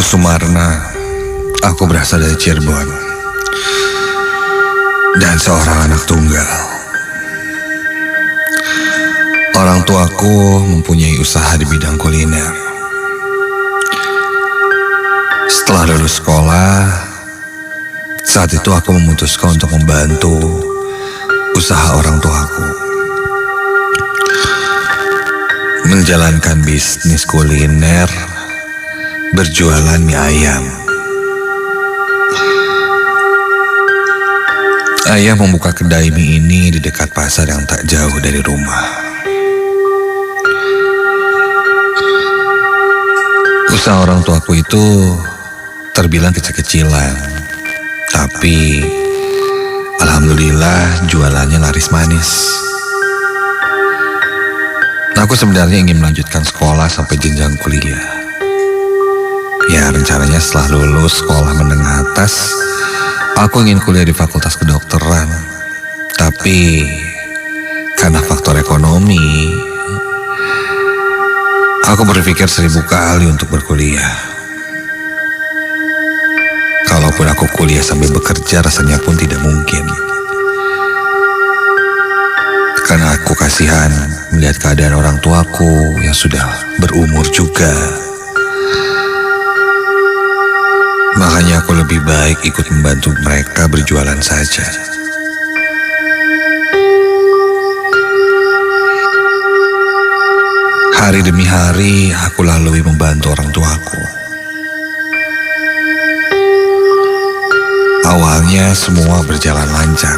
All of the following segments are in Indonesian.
Namaku Sumarna. Aku berasal dari Cirebon dan seorang anak tunggal. Orang tuaku mempunyai usaha di bidang kuliner. Setelah lulus sekolah, saat itu aku memutuskan untuk membantu usaha orang tuaku, menjalankan bisnis kuliner, berjualan mie ayam. Ayah membuka kedai mie ini di dekat pasar yang tak jauh dari rumah. Usaha orang tuaku itu terbilang kecil-kecilan, tapi alhamdulillah jualannya laris manis. Aku sebenarnya ingin melanjutkan sekolah sampai jenjang kuliah. Ya, rencananya setelah lulus sekolah menengah atas, aku ingin kuliah di Fakultas Kedokteran. Tapi karena faktor ekonomi, aku berpikir 1000 kali untuk berkuliah. Kalaupun aku kuliah sambil bekerja, rasanya pun tidak mungkin. Karena aku kasihan melihat keadaan orang tuaku yang sudah berumur juga. Makanya aku lebih baik ikut membantu mereka berjualan saja. Hari demi hari aku lalui membantu orang tuaku. Awalnya semua berjalan lancar.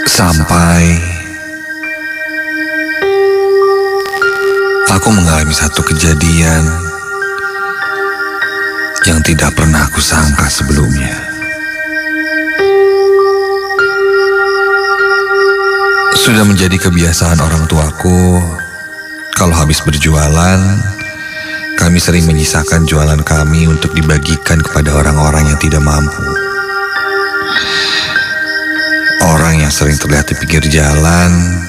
Sampai aku mengalami satu kejadian yang tidak pernah aku sangka sebelumnya. Sudah menjadi kebiasaan orang tuaku, kalau habis berjualan, kami sering menyisakan jualan kami untuk dibagikan kepada orang-orang yang tidak mampu. Orang yang sering terlihat di pinggir jalan,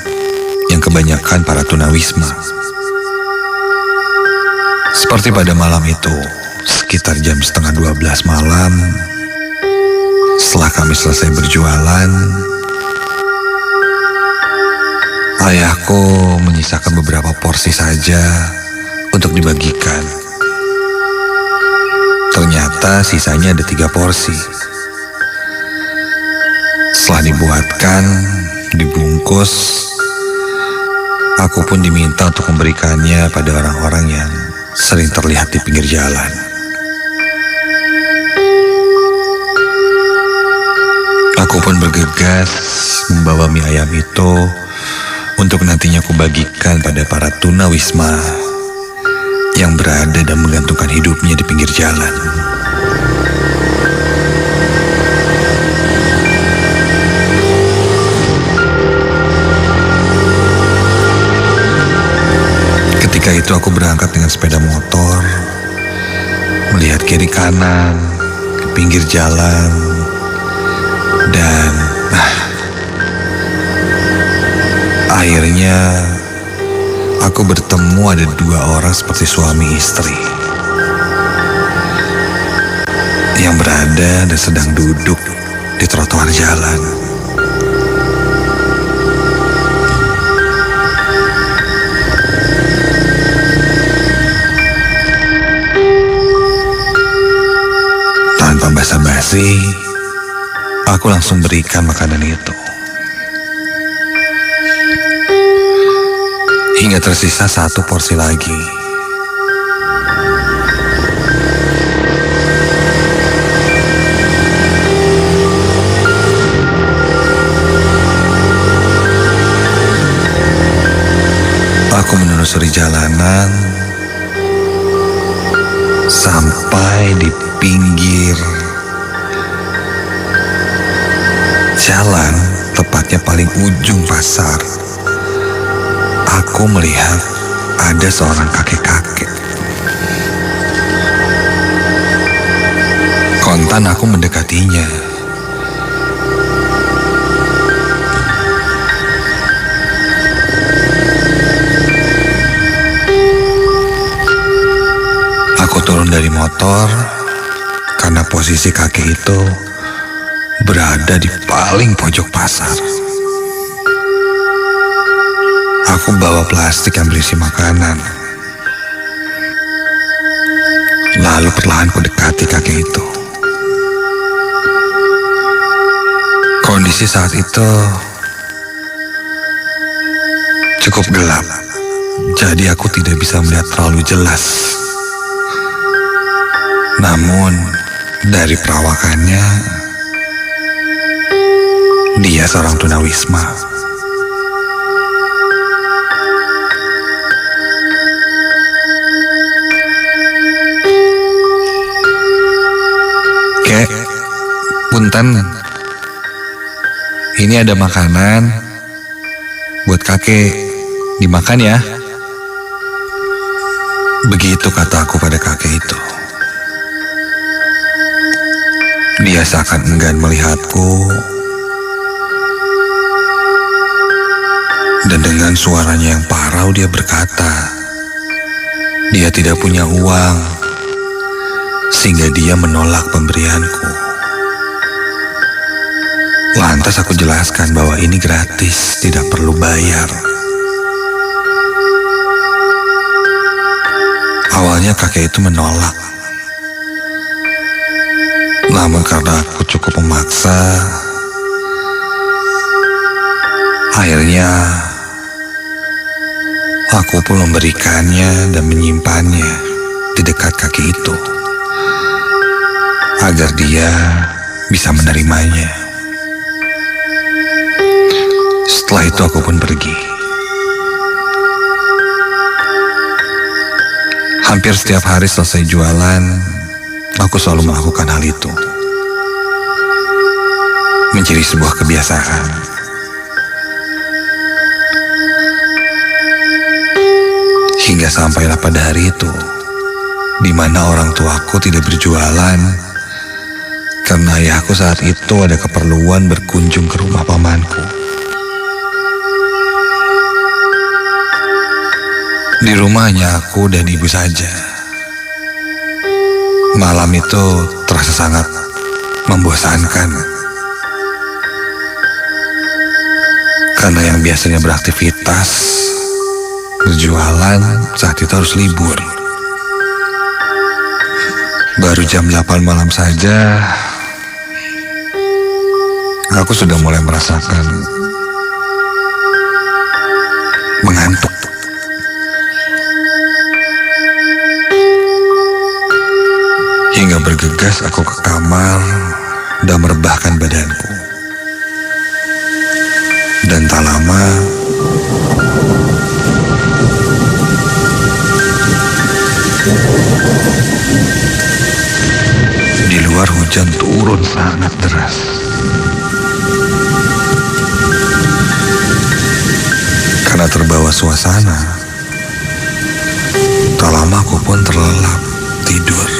yang kebanyakan para tunawisma. Seperti pada malam itu, sekitar jam 11:30 malam, setelah kami selesai berjualan, ayahku menyisakan beberapa porsi saja untuk dibagikan. Ternyata sisanya ada 3 porsi. Setelah dibuatkan, dibungkus, aku pun diminta untuk memberikannya pada orang-orang yang sering terlihat di pinggir jalan. Aku pun bergegas membawa mie ayam itu untuk nantinya aku bagikan pada para tunawisma yang berada dan menggantungkan hidupnya di pinggir jalan. Ketika itu aku berangkat dengan sepeda motor, melihat kiri kanan, ke pinggir jalan, dan akhirnya aku bertemu ada 2 orang seperti suami istri yang berada dan sedang duduk di trotoar jalan. Tanpa basa-basi, aku langsung berikan makanan itu. Hingga tersisa 1 porsi lagi. Aku menelusuri jalanan sampai di pinggir jalan, tepatnya paling ujung pasar. Aku melihat ada seorang kakek-kakek. Kontan aku mendekatinya. kantor karena posisi kakek itu berada di paling pojok pasar. Aku bawa plastik yang berisi makanan. Lalu perlahan ku dekati kakek itu. Kondisi saat itu cukup gelap, jadi aku tidak bisa melihat terlalu jelas. Namun dari perawakannya, dia seorang tunawisma. Kek, punten, ini ada makanan buat kakek, dimakan ya. Begitu kataku pada kakek itu. Dia seakan enggan melihatku, dan dengan suaranya yang parau dia berkata, dia tidak punya uang, sehingga dia menolak pemberianku. Lantas aku jelaskan bahwa ini gratis, tidak perlu bayar. Awalnya kakek itu menolak. Namun karena aku cukup memaksa, akhirnya aku pun memberikannya dan menyimpannya di dekat kaki itu, agar dia bisa menerimanya. Setelah itu aku pun pergi. Hampir setiap hari selesai jualan, aku selalu melakukan hal itu. Menjadi sebuah kebiasaan. Hingga sampailah pada hari itu, di mana orang tuaku tidak berjualan, karena ayahku saat itu ada keperluan berkunjung ke rumah pamanku. Di rumah hanya aku dan ibu saja. Malam itu terasa sangat membosankan. Karena yang biasanya beraktivitas, berjualan, saat itu harus libur. Baru jam 8 malam saja, aku sudah mulai merasakan mengantuk. Hingga bergegas aku ke kamar dan merebahkan badanku. Dan tak lama, di luar hujan turun sangat deras. Karena terbawa suasana, tak lama aku pun terlelap tidur.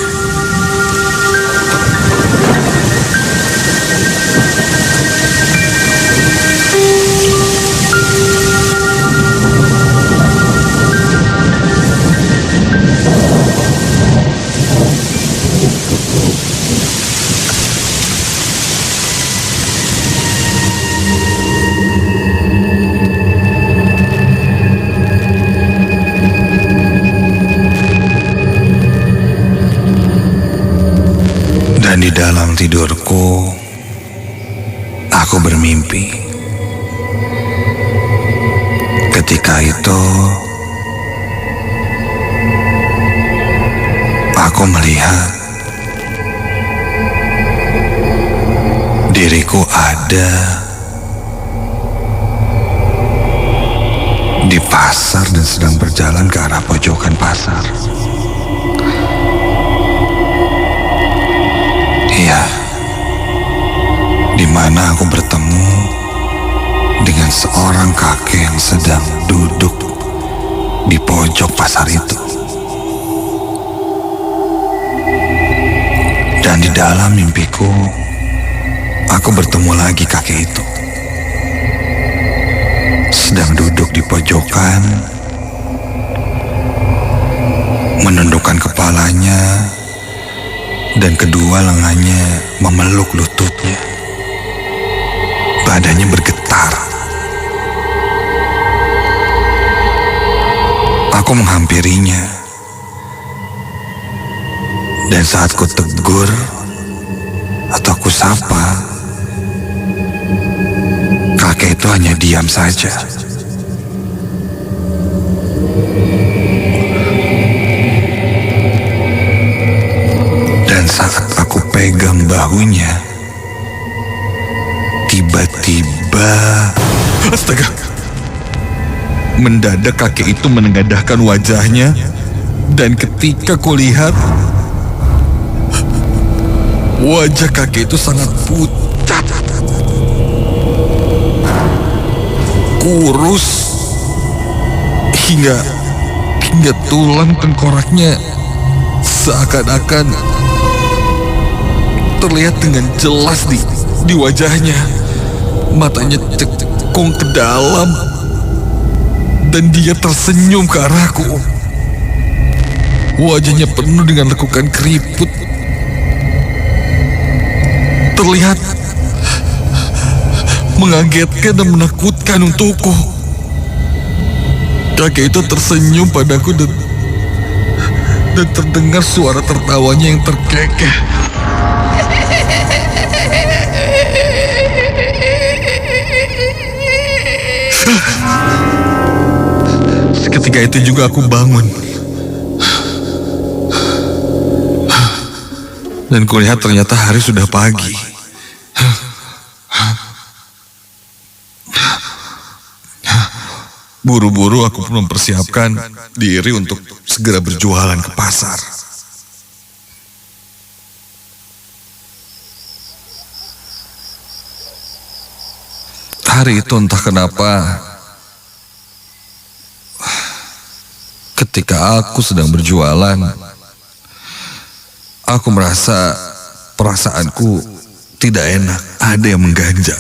Dan di dalam tidurku, aku bermimpi. Ketika itu, aku melihat diriku ada di pasar dan sedang berjalan ke arah pojokan pasar. Iya, di mana aku bertemu dengan seorang kakek yang sedang duduk di pojok pasar itu. Dan di dalam mimpiku, aku bertemu lagi kakek itu. Sedang duduk di pojokan, menundukkan kepalanya tiba-tiba lengannya memeluk lututnya. Badannya bergetar. Aku menghampirinya. Dan saat ku tegur atau ku sapa, kakek itu hanya diam saja. Dan saat aku pegang bahunya, tiba-tiba, astaga! Mendadak kakek itu menengadahkan wajahnya, dan ketika kulihat, wajah kakek itu sangat pucat, kurus, hingga tulang tengkoraknya seakan-akan terlihat dengan jelas di wajahnya. Matanya cekung ke dalam, dan dia tersenyum ke arahku. Wajahnya penuh dengan lekukan keriput. Terlihat mengagetkan dan menakutkan untukku. Kakek itu tersenyum padaku dan terdengar suara tertawanya yang terkekeh. Seketika itu juga aku bangun. Dan kulihat ternyata hari sudah pagi. Buru-buru aku pun mempersiapkan diri untuk segera berjualan ke pasar. Hari itu entah kenapa, ketika aku sedang berjualan, aku merasa perasaanku tidak enak, ada yang mengganjal.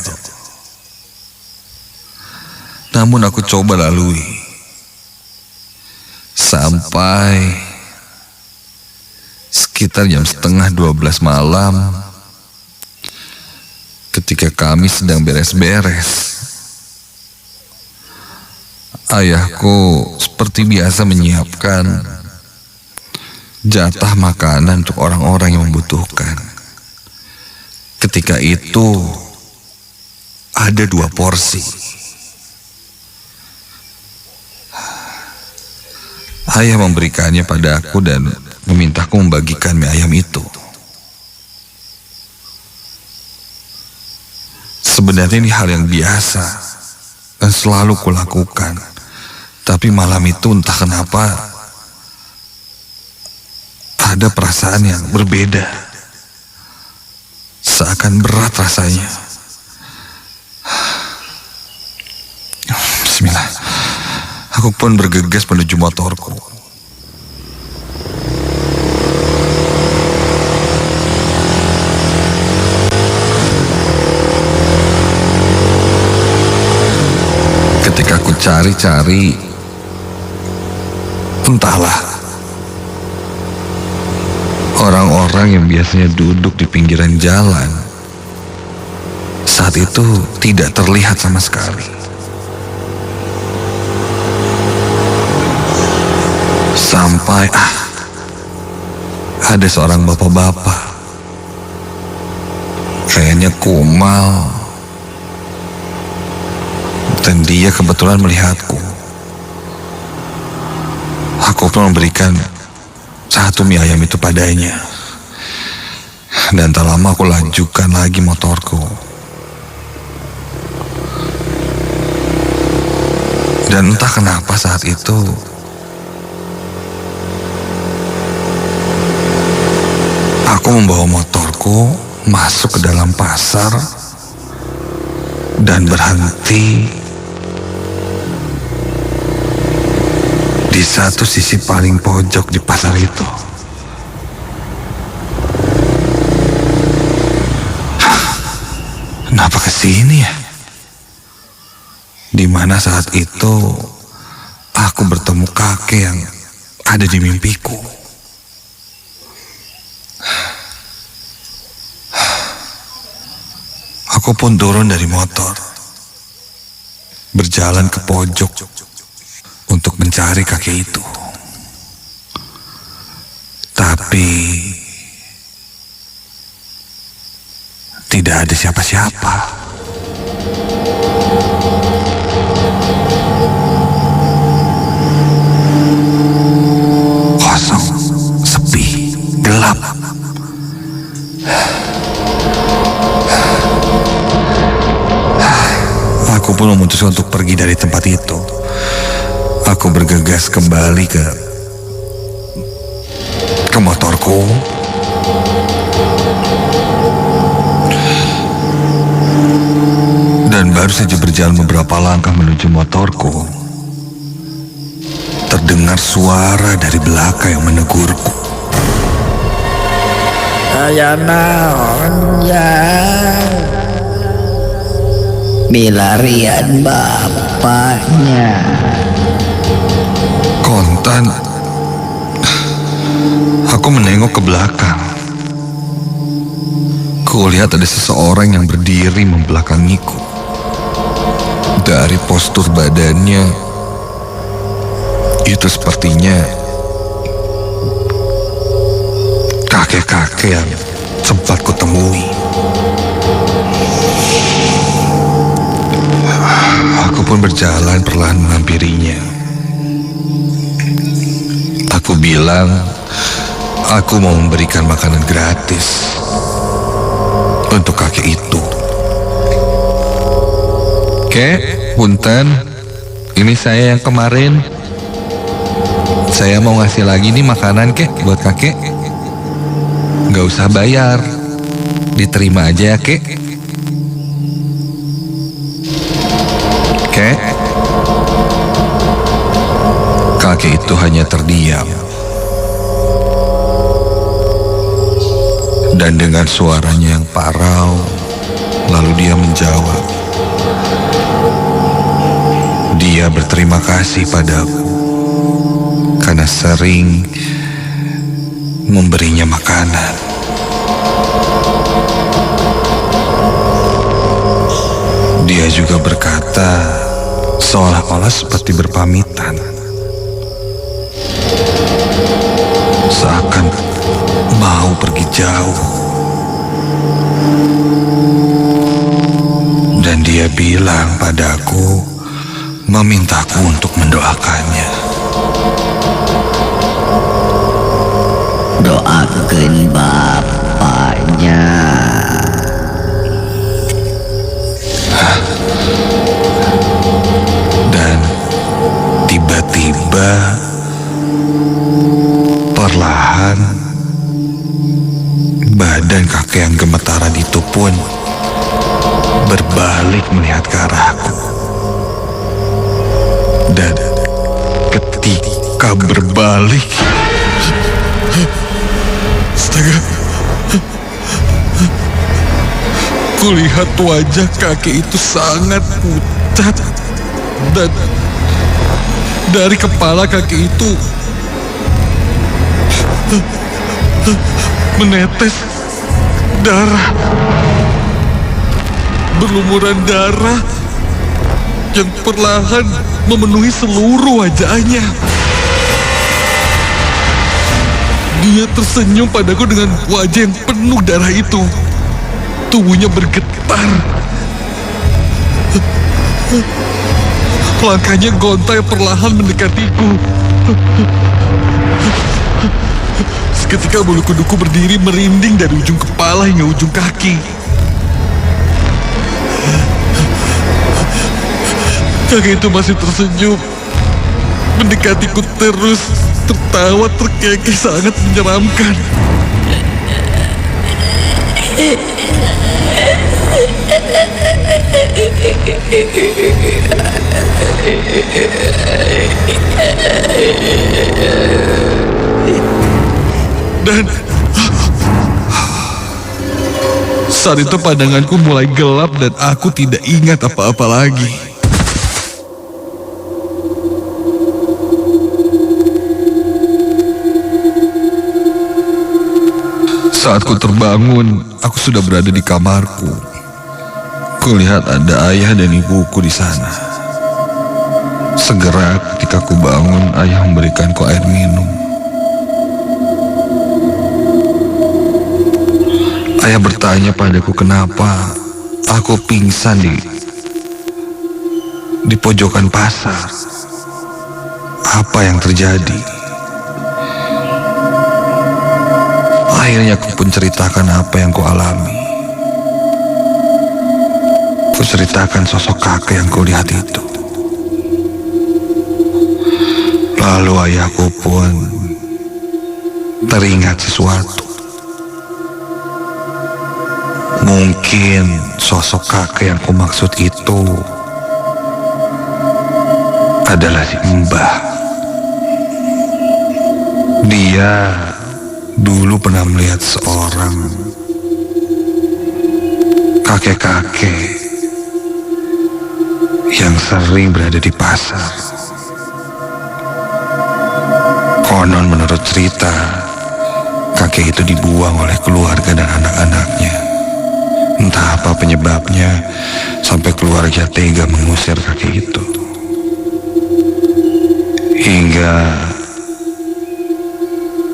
Namun aku coba lalui. Sampai sekitar jam 11:30 malam, ketika kami sedang beres-beres, ayahku seperti biasa menyiapkan jatah makanan untuk orang-orang yang membutuhkan. Ketika itu ada 2 porsi. Ayah memberikannya pada aku dan memintaku membagikan mie ayam itu. Sebenarnya ini hal yang biasa dan selalu kulakukan. Tapi malam itu entah kenapa ada perasaan yang berbeda. Seakan berat rasanya. Bismillah. Aku pun bergegas menuju motorku. Ketika aku cari-cari, entahlah, orang-orang yang biasanya duduk di pinggiran jalan saat itu tidak terlihat sama sekali. Sampai ada seorang bapak-bapak, kayaknya kumal, dan dia kebetulan melihatku. Aku pun memberikan 1 mie ayam itu padanya. Dan tak lama aku lanjutkan lagi motorku. Dan entah kenapa saat itu aku membawa motorku masuk ke dalam pasar dan berhenti di satu sisi paling pojok di pasar itu. Kenapa kesini ya? Dimana saat itu aku bertemu kakek yang ada di mimpiku. Aku pun turun dari motor, berjalan ke pojok untuk mencari kakek itu. Tapi tidak ada siapa-siapa. Kosong, sepi, gelap. Aku pun memutuskan untuk pergi dari tempat itu. Aku bergegas kembali ke motorku. Dan baru saja berjalan beberapa langkah menuju motorku, terdengar suara dari belakang yang menegurku. Saya naon ya, bilarian bapaknya. Kontan, aku menengok ke belakang. Kulihat ada seseorang yang berdiri membelakangiku. Dari postur badannya, itu sepertinya kakek-kakek yang sempat kutemui. Aku pun berjalan perlahan menghampirinya. Aku bilang, aku mau memberikan makanan gratis untuk kakek itu. Kek, punten, ini saya yang kemarin. Saya mau ngasih lagi nih makanan kek buat kakek. Gak usah bayar, diterima aja ya kek. Kek. Kakek itu hanya terdiam. Dan dengan suaranya yang parau, lalu dia menjawab. Dia berterima kasih padaku karena sering memberinya makanan. Dia juga berkata seolah-olah seperti berpamitan, seakan mau pergi jauh. Dan dia bilang padaku, memintaku untuk mendoakannya. Doakeun bapaknya. Dan tiba-tiba perlahan badan kakek yang gemetaran itu pun berbalik melihat ke arahku. Dan ketika berbalik, astaga, kulihat wajah kakek itu sangat pucat. Dan dari kepala kakek itu menetes darah, berlumuran darah yang perlahan memenuhi seluruh wajahnya. Dia tersenyum padaku dengan wajah yang penuh darah itu. Tubuhnya bergetar. Langkahnya gontai perlahan mendekatiku. Seketika bulu kuduku berdiri merinding dari ujung kepala hingga ujung kaki. Kakek itu masih tersenyum, mendekatiku terus, tertawa terkekeh sangat menyeramkan. Dan saat itu pandanganku mulai gelap dan aku tidak ingat apa-apa lagi. Saat ku terbangun, aku sudah berada di kamarku. Kulihat ada ayah dan ibuku di sana. Segera ketika ku bangun, ayah memberikanku air minum. Ayah bertanya padaku kenapa aku pingsan di pojokan pasar. Apa yang terjadi? Akhirnya aku pun ceritakan apa yang ku alami. Ku ceritakan sosok kakek yang kulihat itu. Lalu ayahku pun teringat sesuatu. Mungkin sosok kakek yang kumaksud itu adalah si Mbah. Dia dulu pernah melihat seorang kakek-kakek yang sering berada di pasar. Konon menurut cerita, kakek itu dibuang oleh keluarga dan anak-anaknya. Entah apa penyebabnya sampai keluarga tega mengusir kakek itu. Hingga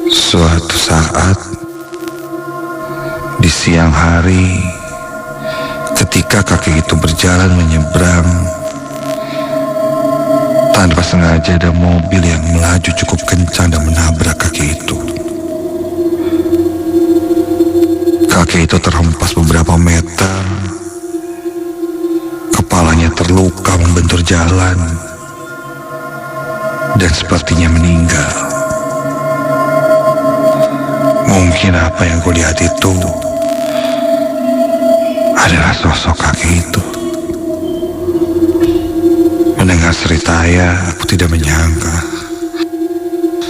suatu saat di siang hari, ketika kakek itu berjalan menyeberang, tanpa sengaja ada mobil yang melaju cukup kencang dan menabrak kakek itu. Kakek itu terhempas beberapa meter, kepalanya terluka membentur jalan, dan sepertinya meninggal. Mungkin apa yang kulihat itu adalah sosok kakek itu. Mendengar cerita ayah, aku tidak menyangka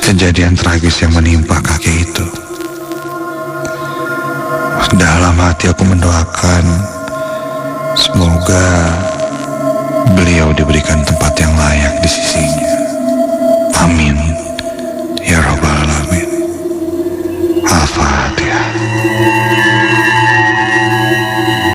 kejadian tragis yang menimpa kakek itu. Dalam hati aku mendoakan semoga beliau diberikan tempat yang layak di sisinya. Amin ya rabbal alamin. Al-Fatihah.